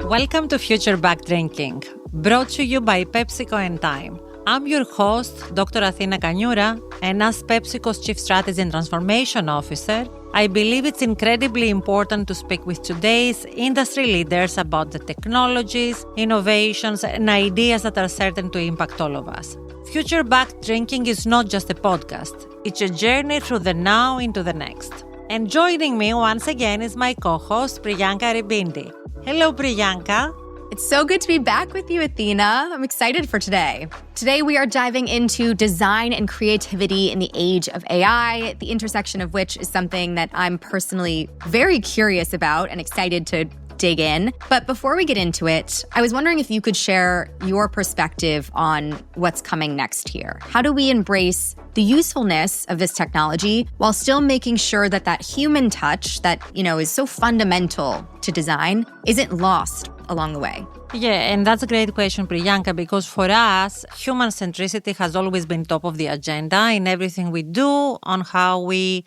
Welcome to Future Back Drinking, brought to you by PepsiCo and Time. I'm your host, Dr. Athina Kanioura, and as PepsiCo's Chief Strategy and Transformation Officer, I believe it's incredibly important to speak with today's industry leaders about the technologies, innovations, and ideas that are certain to impact all of us. Future Back Drinking is not just a podcast, it's a journey through the now into the next. And joining me once again is my co-host, Priyanka Aribindi. Hello, Priyanka. It's so good to be back with you, Athina. I'm excited for today. Today, we are diving into design and creativity in the age of AI, the intersection of which is something that I'm personally very curious about and excited to dig in. But before we get into it, I was wondering if you could share your perspective on what's coming next here. How do we embrace the usefulness of this technology while still making sure that that human touch that, is so fundamental to design isn't lost along the way? Yeah, and that's a great question, Priyanka, because for us, human centricity has always been top of the agenda in everything we do, on how we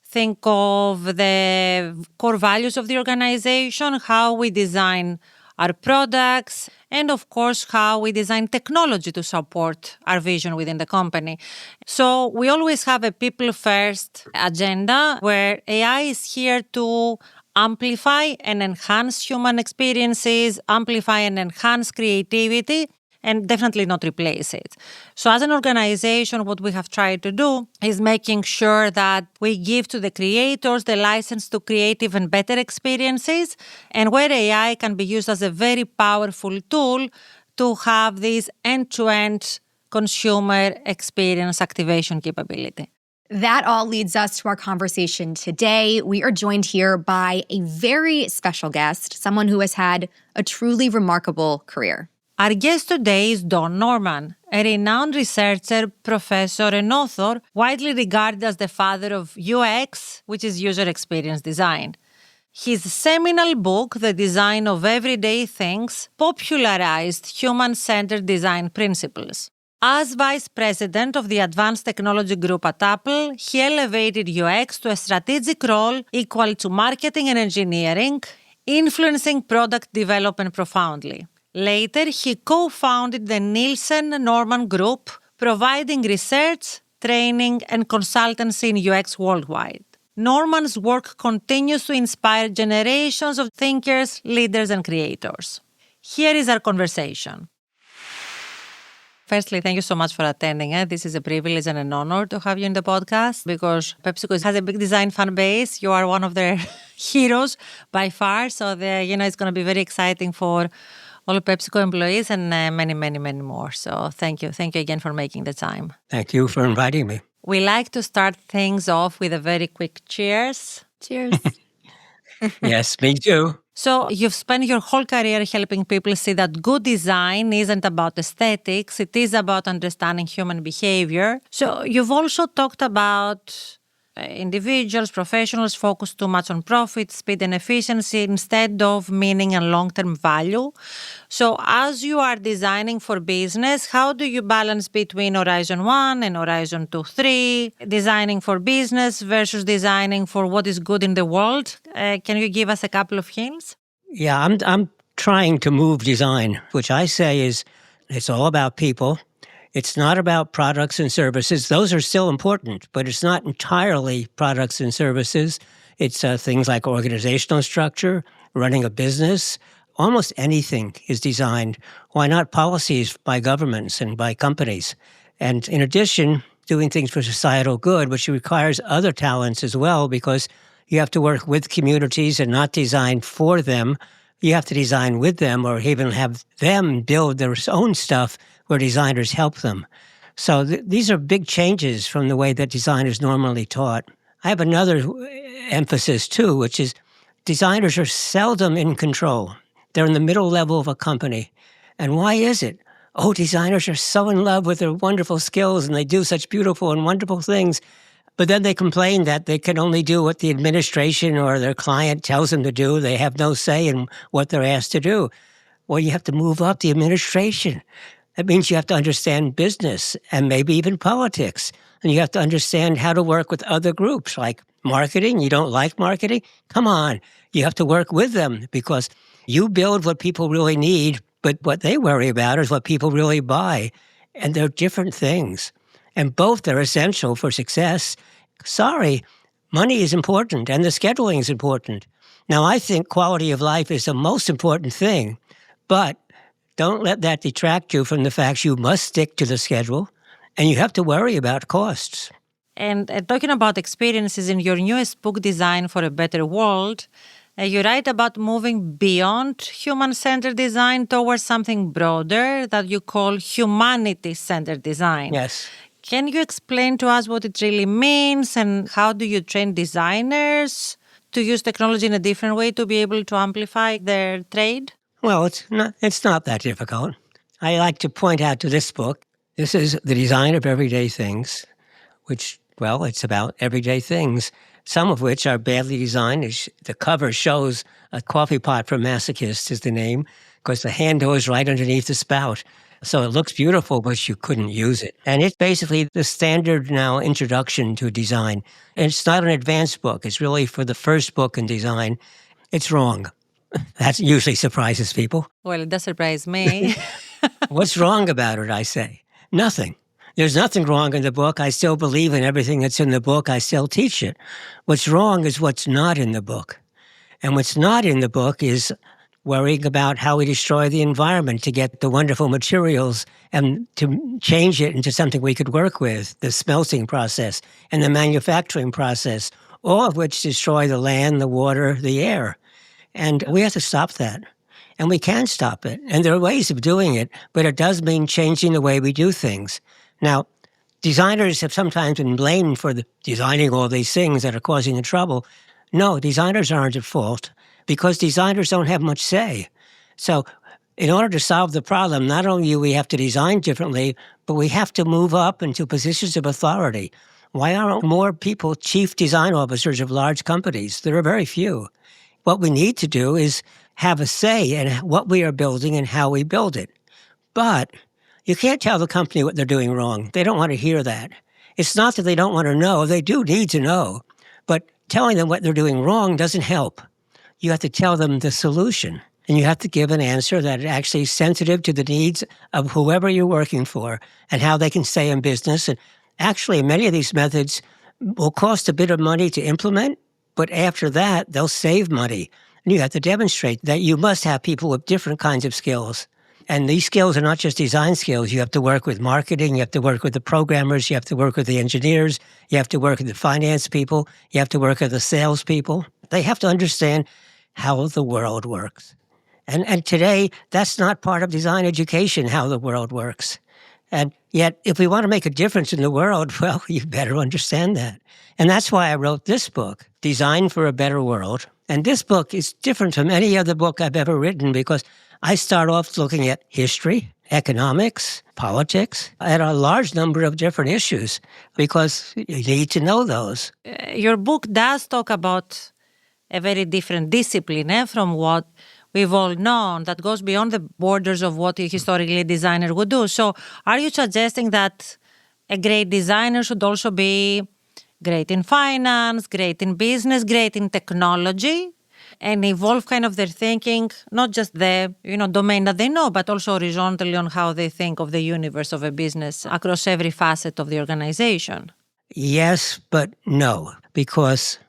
think of the core values of the organization, how we design our products, and of course, how we design technology to support our vision within the company. So we always have a people-first agenda where AI is here to amplify and enhance human experiences, amplify and enhance creativity, and definitely not replace it. So as an organization, what we have tried to do is making sure that we give to the creators the license to create even better experiences, and where AI can be used as a very powerful tool to have this end-to-end consumer experience activation capability. That all leads us to our conversation today. We are joined here by a very special guest, someone who has had a truly remarkable career. Our guest today is Don Norman, a renowned researcher, professor, and author, widely regarded as the father of UX, which is user experience design. His seminal book, The Design of Everyday Things, popularized human-centered design principles. As vice president of the Advanced Technology Group at Apple, he elevated UX to a strategic role equal to marketing and engineering, influencing product development profoundly. Later, he co-founded the Nielsen Norman Group, providing research, training, and consultancy in UX worldwide. Norman's work continues to inspire generations of thinkers, leaders, and creators. Here is our conversation. Firstly, thank you so much for attending. This is a privilege and an honor to have you in the podcast because PepsiCo has a big design fan base. You are one of their heroes by far. So, it's going to be very exciting for all PepsiCo employees and many, many, many more. So thank you. Thank you again for making the time. Thank you for inviting me. We like to start things off with a very quick cheers. Cheers. Yes, me too. So you've spent your whole career helping people see that good design isn't about aesthetics. It is about understanding human behavior. So you've also talked about individuals, professionals focus too much on profit, speed, and efficiency instead of meaning and long-term value. So as you are designing for business, how do you balance between Horizon 1 and Horizon 2, 3, designing for business versus designing for what is good in the world? Can you give us a couple of hints? Yeah, I'm trying to move design, which I say is it's all about people. It's not about products and services. Those are still important, but it's not entirely products and services. It's things like organizational structure, running a business. Almost anything is designed. Why not policies by governments and by companies? And in addition, doing things for societal good, which requires other talents as well, because you have to work with communities and not design for them. You have to design with them or even have them build their own stuff where designers help them. So these are big changes from the way that design is normally taught. I have another emphasis too, which is designers are seldom in control. They're in the middle level of a company. And why is it? Oh, designers are so in love with their wonderful skills and they do such beautiful and wonderful things. But then they complain that they can only do what the administration or their client tells them to do. They have no say in what they're asked to do. Well, you have to move up the administration. That means you have to understand business and maybe even politics. And you have to understand how to work with other groups like marketing. You don't like marketing? Come on. You have to work with them because You build what people really need, but what they worry about is what people really buy. And they're different things. And both are essential for success. Sorry, money is important and the scheduling is important. Now, I think quality of life is the most important thing, but don't let that detract you from the fact you must stick to the schedule and you have to worry about costs. And talking about experiences in your newest book, Design for a Better World, you write about moving beyond human-centered design towards something broader that you call humanity-centered design. Yes. Can you explain to us what it really means and how do you train designers to use technology in a different way to be able to amplify their trade? Well, it's not that difficult. I like to point out to this book, this is The Design of Everyday Things, which, well, it's about everyday things, some of which are badly designed. The cover shows a coffee pot for masochists is the name, because the handle is right underneath the spout. So it looks beautiful, but you couldn't use it. And it's basically the standard now introduction to design. And it's not an advanced book. It's really for the first book in design. It's wrong. That usually surprises people. Well, it does surprise me. What's wrong about it, I say? Nothing. There's nothing wrong in the book. I still believe in everything that's in the book. I still teach it. What's wrong is what's not in the book. And what's not in the book is worrying about how we destroy the environment to get the wonderful materials and to change it into something we could work with, the smelting process and the manufacturing process, all of which destroy the land, the water, the air. And we have to stop that. And we can stop it. And there are ways of doing it, but it does mean changing the way we do things. Now, designers have sometimes been blamed for designing all these things that are causing the trouble. No, designers aren't at fault because designers don't have much say. So in order to solve the problem, not only do we have to design differently, but we have to move up into positions of authority. Why aren't more people chief design officers of large companies? There are very few. What we need to do is have a say in what we are building and how we build it. But you can't tell the company what they're doing wrong. They don't want to hear that. It's not that they don't want to know. They do need to know. But telling them what they're doing wrong doesn't help. You have to tell them the solution. And you have to give an answer that is actually sensitive to the needs of whoever you're working for and how they can stay in business. And actually, many of these methods will cost a bit of money to implement, but after that, they'll save money. And you have to demonstrate that you must have people with different kinds of skills. And these skills are not just design skills. You have to work with marketing. You have to work with the programmers. You have to work with the engineers. You have to work with the finance people. You have to work with the sales people. They have to understand how the world works. And today, that's not part of design education, how the world works. And yet, if we want to make a difference in the world, well, you better understand that. And that's why I wrote this book, Design for a Better World. And this book is different from any other book I've ever written because I start off looking at history, economics, politics, and a large number of different issues because you need to know those. Your book does talk about a very different discipline from what we've all known that goes beyond the borders of what historically a designer would do. So are you suggesting that a great designer should also be great in finance, great in business, great in technology, and evolve kind of their thinking, not just the domain that they know, but also horizontally on how they think of the universe of a business across every facet of the organization? Yes, but no, because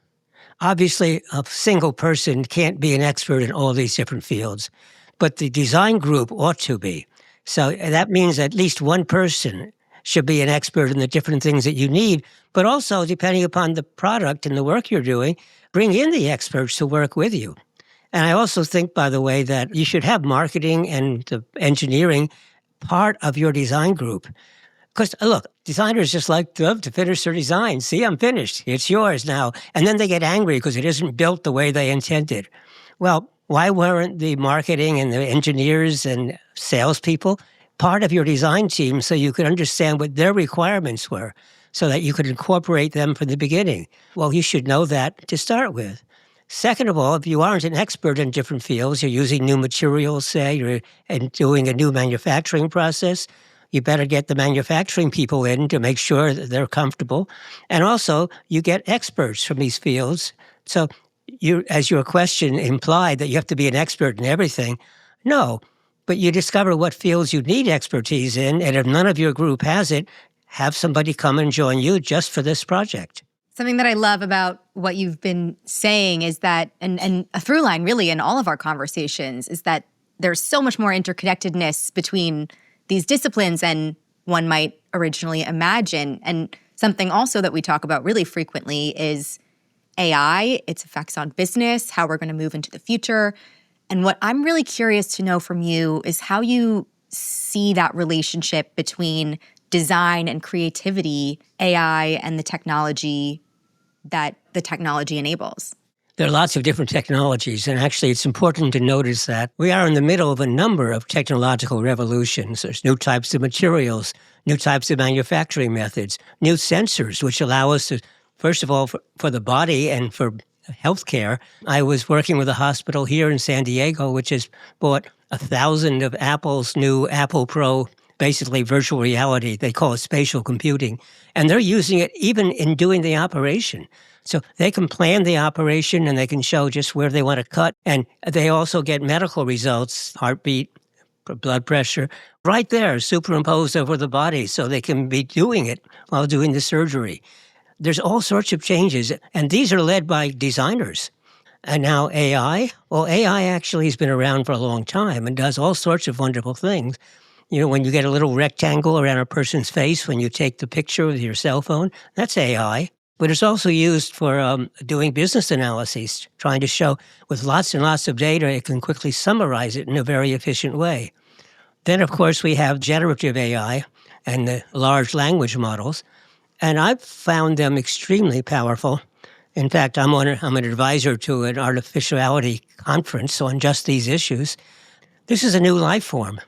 obviously a single person can't be an expert in all these different fields, but the design group ought to be. So that means at least one person should be an expert in the different things that you need, but also, depending upon the product and the work you're doing, bring in the experts to work with you. And I also think, by the way, that you should have marketing and the engineering part of your design group. Because, look, designers just like to finish their design. See, I'm finished. It's yours now. And then they get angry because it isn't built the way they intended. Well, why weren't the marketing and the engineers and salespeople part of your design team so you could understand what their requirements were so that you could incorporate them from the beginning? Well, you should know that to start with. Second of all, if you aren't an expert in different fields, you're using new materials, say, and doing a new manufacturing process, you better get the manufacturing people in to make sure that they're comfortable. And also, you get experts from these fields. So as your question implied, that you have to be an expert in everything. No, but you discover what fields you need expertise in, and if none of your group has it, have somebody come and join you just for this project. Something that I love about what you've been saying is that, and a through line really in all of our conversations, is that there's so much more interconnectedness between these disciplines than one might originally imagine. And something also that we talk about really frequently is AI, its effects on business, how we're going to move into the future. And what I'm really curious to know from you is how you see that relationship between design and creativity, AI, and the technology that the technology enables. There are lots of different technologies, and actually it's important to notice that we are in the middle of a number of technological revolutions. There's new types of materials, new types of manufacturing methods, new sensors, which allow us to, first of all, for the body and for healthcare. I was working with a hospital here in San Diego, which has bought 1,000 of Apple's new Apple Pro, basically virtual reality. They call it spatial computing. And they're using it even in doing the operation. So they can plan the operation and they can show just where they want to cut. And they also get medical results, heartbeat, blood pressure, right there, superimposed over the body. So they can be doing it while doing the surgery. There's all sorts of changes. And these are led by designers. And now AI, well, AI actually has been around for a long time and does all sorts of wonderful things. You know, when you get a little rectangle around a person's face when you take the picture with your cell phone, that's AI. But it's also used for doing business analyses, trying to show with lots and lots of data, it can quickly summarize it in a very efficient way. Then, of course, we have generative AI and the large language models, and I've found them extremely powerful. In fact, I'm an advisor to an artificiality conference on just these issues. This is a new life form.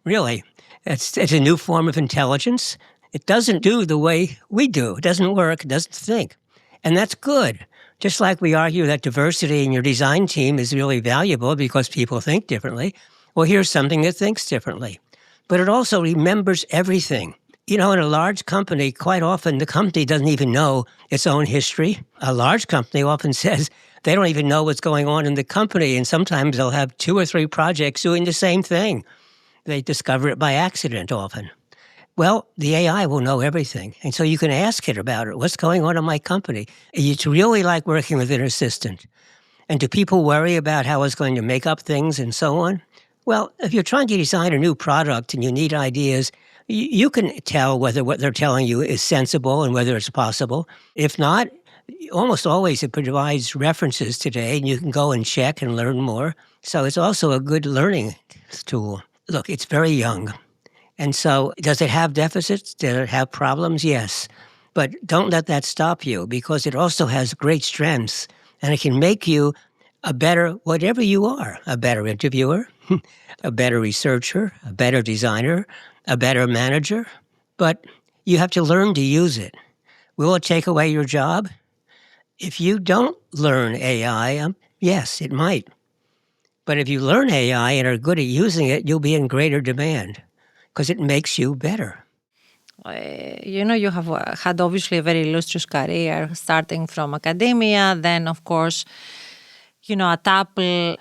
Really, it's a new form of intelligence. It doesn't do the way we do. It doesn't work. It doesn't think. And that's good. Just like we argue that diversity in your design team is really valuable because people think differently. Well, here's something that thinks differently. But it also remembers everything. You know, in a large company, quite often the company doesn't even know its own history. A large company often says they don't even know what's going on in the company. And sometimes they'll have 2 or 3 projects doing the same thing. They discover it by accident often. Well, the AI will know everything. And so you can ask it about it. What's going on in my company? It's really like working with an assistant. And do people worry about how it's going to make up things and so on? Well, if you're trying to design a new product and you need ideas, you can tell whether what they're telling you is sensible and whether it's possible. If not, almost always it provides references today, and you can go and check and learn more. So it's also a good learning tool. Look, it's very young. And so does it have deficits? Does it have problems? Yes. But don't let that stop you, because it also has great strengths, and it can make you a better, whatever you are, a better interviewer, a better researcher, a better designer, a better manager. But you have to learn to use it. Will it take away your job? If you don't learn AI, yes, it might. But if you learn AI and are good at using it, you'll be in greater demand because it makes you better. You have had obviously a very illustrious career, starting from academia. Then, of course, at Apple,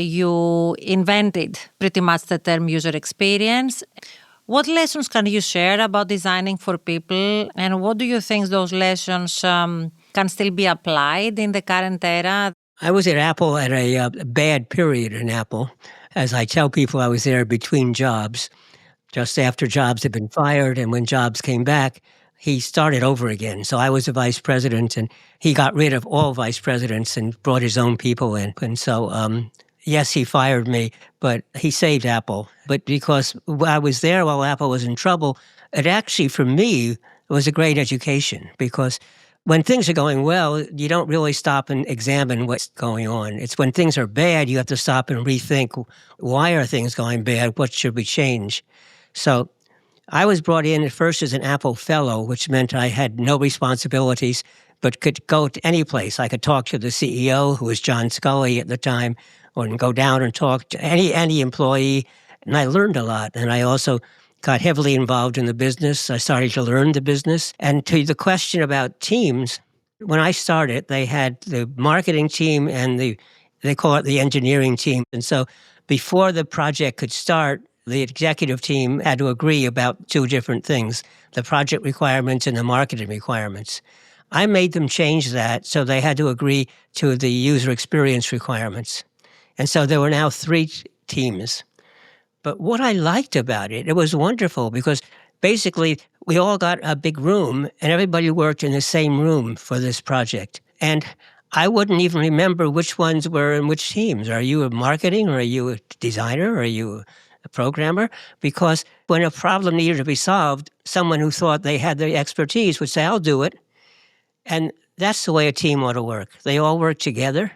you invented pretty much the term user experience. What lessons can you share about designing for people? And what do you think those lessons can still be applied in the current era? I was at Apple at a bad period in Apple. As I tell people, I was there between jobs, just after Jobs had been fired. And when Jobs came back, he started over again. So I was a vice president, and he got rid of all vice presidents and brought his own people in. And so, yes, he fired me, but he saved Apple. But because I was there while Apple was in trouble, it actually, for me, was a great education, because when things are going well, you don't really stop and examine what's going on. It's when things are bad, you have to stop and rethink, why are things going bad? What should we change? So I was brought in at first as an Apple fellow, which meant I had no responsibilities, but could go to any place. I could talk to the CEO, who was John Scully at the time, or go down and talk to any employee. And I learned a lot. And I also got heavily involved in the business. I started to learn the business. And to the question about teams, When I started, they had the marketing team and they call it the engineering team. And so before the project could start, the executive team had to agree about two different things, the project requirements and the marketing requirements. I made them change that, so they had to agree to the user experience requirements. And so there were now three teams. But what I liked about it, it was wonderful because basically we all got a big room and everybody worked in the same room for this project. And I wouldn't even remember which ones were in which teams. Are you a marketing or are you a designer or are you a programmer? Because when a problem needed to be solved, someone who thought they had the expertise would say, I'll do it. And that's the way a team ought to work. They all work together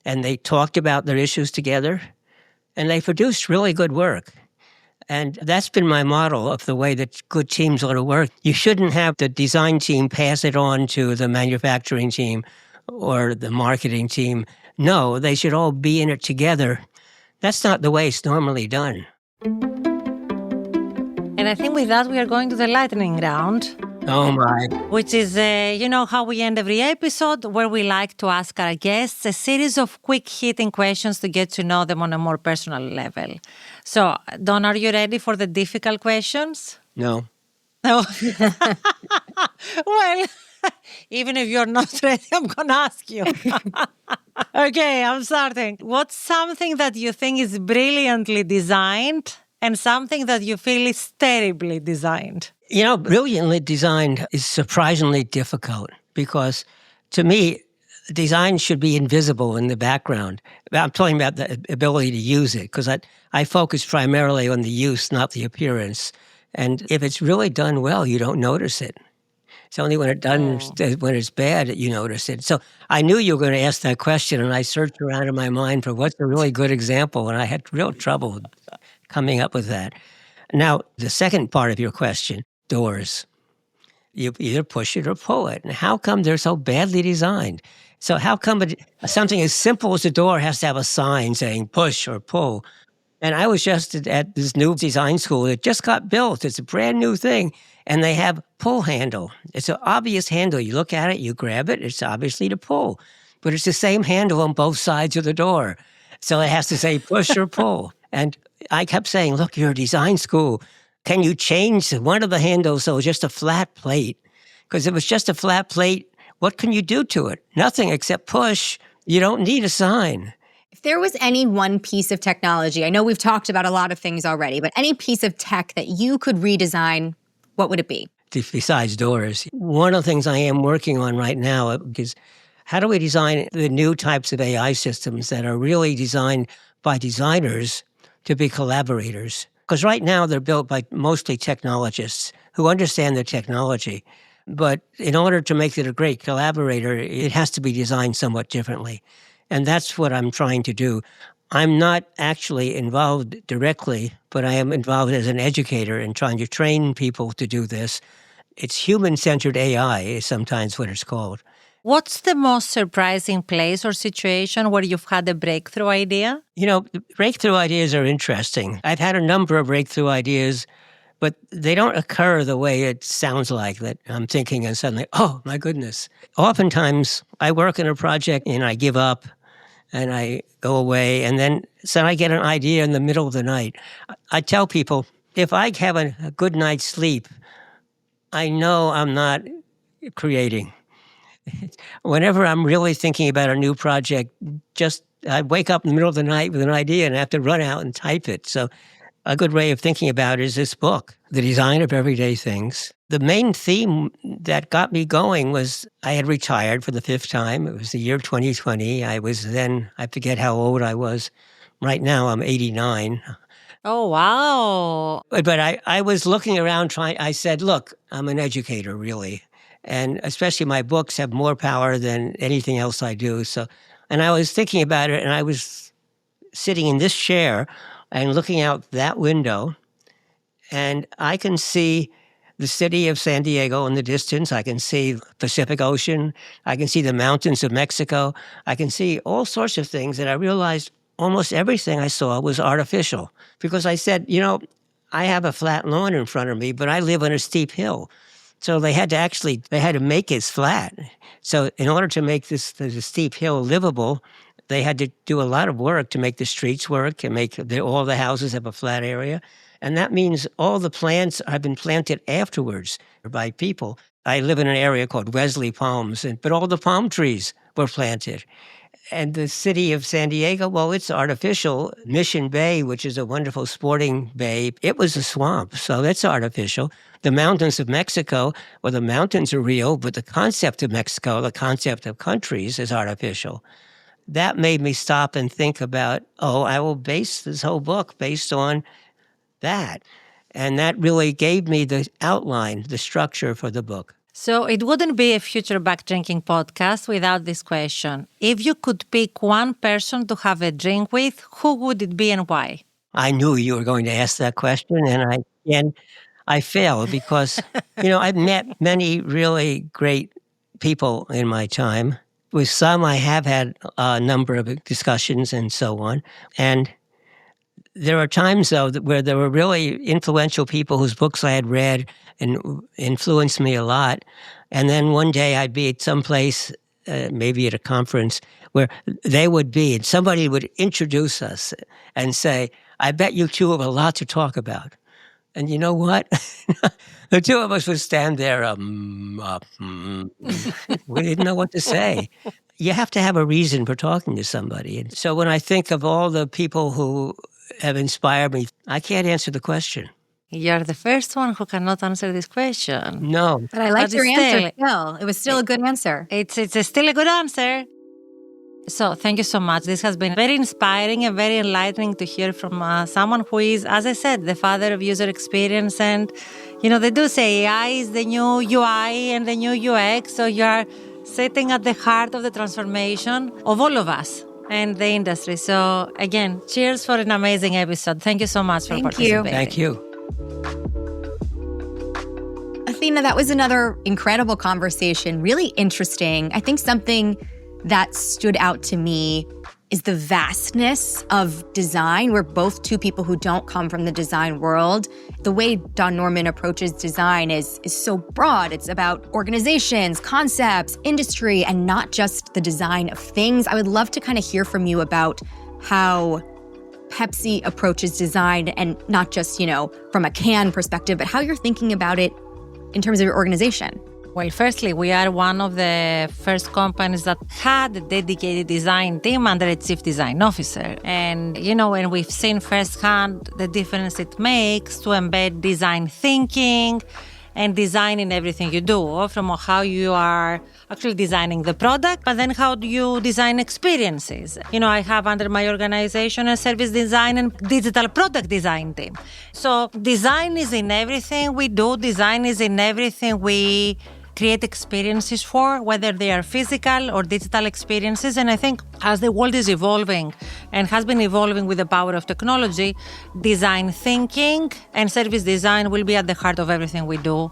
and they talked about their issues together and they produced really good work. And that's been my model of the way that good teams ought to work. You shouldn't have the design team pass it on to the manufacturing team or the marketing team. No, they should all be in it together. That's not the way it's normally done. And I think with that, we are going to the lightning round. Oh, my. Which is, how we end every episode, where we like to ask our guests a series of quick-hitting questions to get to know them on a more personal level. So, Don, are you ready for the difficult questions? No. No. Well, even if you're not ready, I'm going to ask you. Okay, I'm starting. What's something that you think is brilliantly designed and something that you feel is terribly designed? Brilliantly designed is surprisingly difficult because, to me, design should be invisible in the background. I'm talking about the ability to use it because I focus primarily on the use, not the appearance. And if it's really done well, you don't notice it. It's only when it's bad that you notice it. So I knew you were going to ask that question, and I searched around in my mind for what's a really good example, and I had real trouble coming up with that. Now, the second part of your question, doors. You either push it or pull it. And how come they're so badly designed? So how come something as simple as a door has to have a sign saying push or pull? And I was just at this new design school that just got built. It's a brand new thing. And they have pull handle. It's an obvious handle. You look at it, you grab it, it's obviously to pull. But it's the same handle on both sides of the door. So it has to say push or pull. And I kept saying, look, you're a design school. Can you change one of the handles so it's just a flat plate? Because if it's just a flat plate, what can you do to it? Nothing except push. You don't need a sign. If there was any one piece of technology, I know we've talked about a lot of things already, but any piece of tech that you could redesign, what would it be? Besides doors, one of the things I am working on right now is how do we design the new types of AI systems that are really designed by designers to be collaborators? Because right now they're built by mostly technologists who understand the technology. But in order to make it a great collaborator, it has to be designed somewhat differently. And that's what I'm trying to do. I'm not actually involved directly, but I am involved as an educator in trying to train people to do this. It's human-centered AI is sometimes what it's called. What's the most surprising place or situation where you've had a breakthrough idea? Breakthrough ideas are interesting. I've had a number of breakthrough ideas, but they don't occur the way it sounds like that I'm thinking and suddenly, oh, my goodness. Oftentimes, I work in a project and I give up and I go away, and then I get an idea in the middle of the night. I tell people, if I have a good night's sleep, I know I'm not creating. Whenever I'm really thinking about a new project, I wake up in the middle of the night with an idea and I have to run out and type it. So a good way of thinking about it is this book, The Design of Everyday Things. The main theme that got me going was I had retired for the fifth time. It was the year 2020. I forget how old I was. Right now, I'm 89. Oh, wow. But I was looking around I said, look, I'm an educator, really. And especially my books have more power than anything else I do. And I was thinking about it, and I was sitting in this chair and looking out that window, and I can see the city of San Diego in the distance. I can see the Pacific Ocean. I can see the mountains of Mexico. I can see all sorts of things, and I realized almost everything I saw was artificial. Because I said, I have a flat lawn in front of me, but I live on a steep hill. So they had to make it flat. So in order to make the steep hill livable, they had to do a lot of work to make the streets work, to make all the houses have a flat area. And that means all the plants have been planted afterwards by people. I live in an area called Wesley Palms, but all the palm trees were planted. And the city of San Diego, well, it's artificial. Mission Bay, which is a wonderful sporting bay, it was a swamp, so that's artificial. The mountains of Mexico, well, the mountains are real, but the concept of Mexico, the concept of countries is artificial. That made me stop and think about, I will base this whole book based on that. And that really gave me the outline, the structure for the book. So it wouldn't be a future back-drinking podcast without this question. If you could pick one person to have a drink with, who would it be and why? I knew you were going to ask that question, and I failed because, I've met many really great people in my time. With some, I have had a number of discussions and so on. And there are times, though, where there were really influential people whose books I had read and influenced me a lot. And then one day I'd be at some place, maybe at a conference, where they would be, and somebody would introduce us and say, I bet you two have a lot to talk about. And you know what? The two of us would stand there, we didn't know what to say. You have to have a reason for talking to somebody. And so when I think of all the people who have inspired me, I can't answer the question. You're the first one who cannot answer this question. No. But I liked your answer still. It was still a good answer. It's still a good answer. So thank you so much. This has been very inspiring and very enlightening to hear from someone who is, as I said, the father of user experience. And, they do say AI is the new UI and the new UX. So you are sitting at the heart of the transformation of all of us and the industry. So again, cheers for an amazing episode. Thank you so much for participating. Thank you. Athina, that was another incredible conversation, really interesting. I think something that stood out to me is the vastness of design. We're both two people who don't come from the design world. The way Don Norman approaches design is so broad. It's about organizations, concepts, industry, and not just the design of things. I would love to kind of hear from you about how Pepsi approaches design, and not just, from a can perspective, but how you're thinking about it in terms of your organization. Well, firstly, we are one of the first companies that had a dedicated design team under a chief design officer. And, and we've seen firsthand the difference it makes to embed design thinking and design in everything you do, from how you are actually designing the product, but then how do you design experiences? I have under my organization a service design and digital product design team. So design is in everything we do. Design is in everything we create experiences for, whether they are physical or digital experiences. And I think as the world is evolving and has been evolving with the power of technology, design thinking and service design will be at the heart of everything we do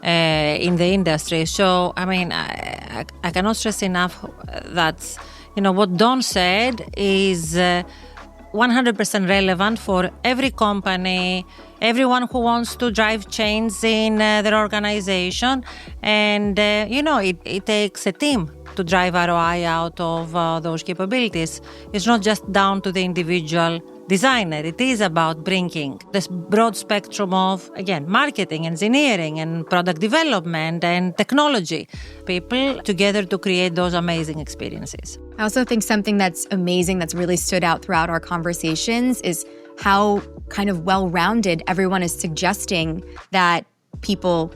in the industry. So, I cannot stress enough that, what Don said is 100% relevant for every company, everyone who wants to drive change in their organization. And, it takes a team to drive ROI out of those capabilities. It's not just down to the individual designer. It is about bringing this broad spectrum of, again, marketing, engineering, and product development and technology people together to create those amazing experiences. I also think something that's amazing that's really stood out throughout our conversations is how kind of well-rounded everyone is suggesting that people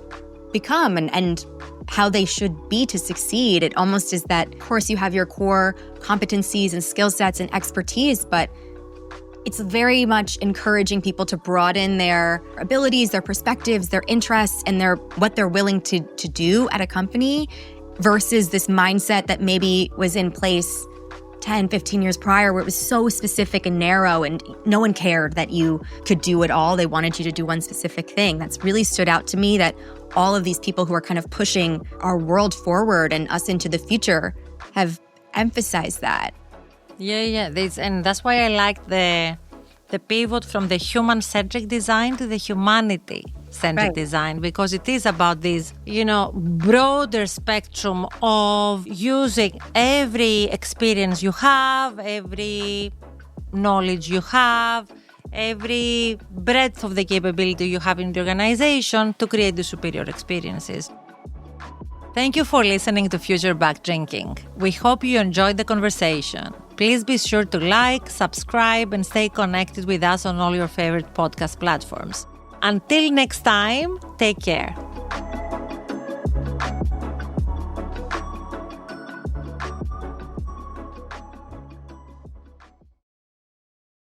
become and how they should be to succeed. It almost is that, of course, you have your core competencies and skill sets and expertise, but it's very much encouraging people to broaden their abilities, their perspectives, their interests, and what they're willing to do at a company versus this mindset that maybe was in place 10, 15 years prior, where it was so specific and narrow and no one cared that you could do it all. They wanted you to do one specific thing. That's really stood out to me, that all of these people who are kind of pushing our world forward and us into the future have emphasized that. Yeah. And that's why I like the pivot from the human-centric design to the humanity centered design, because it is about this, broader spectrum of using every experience you have, every knowledge you have, every breadth of the capability you have in the organization to create the superior experiences. Thank you for listening to Future Back Drinking. We hope you enjoyed the conversation. Please be sure to like, subscribe, and stay connected with us on all your favorite podcast platforms. Until next time, take care.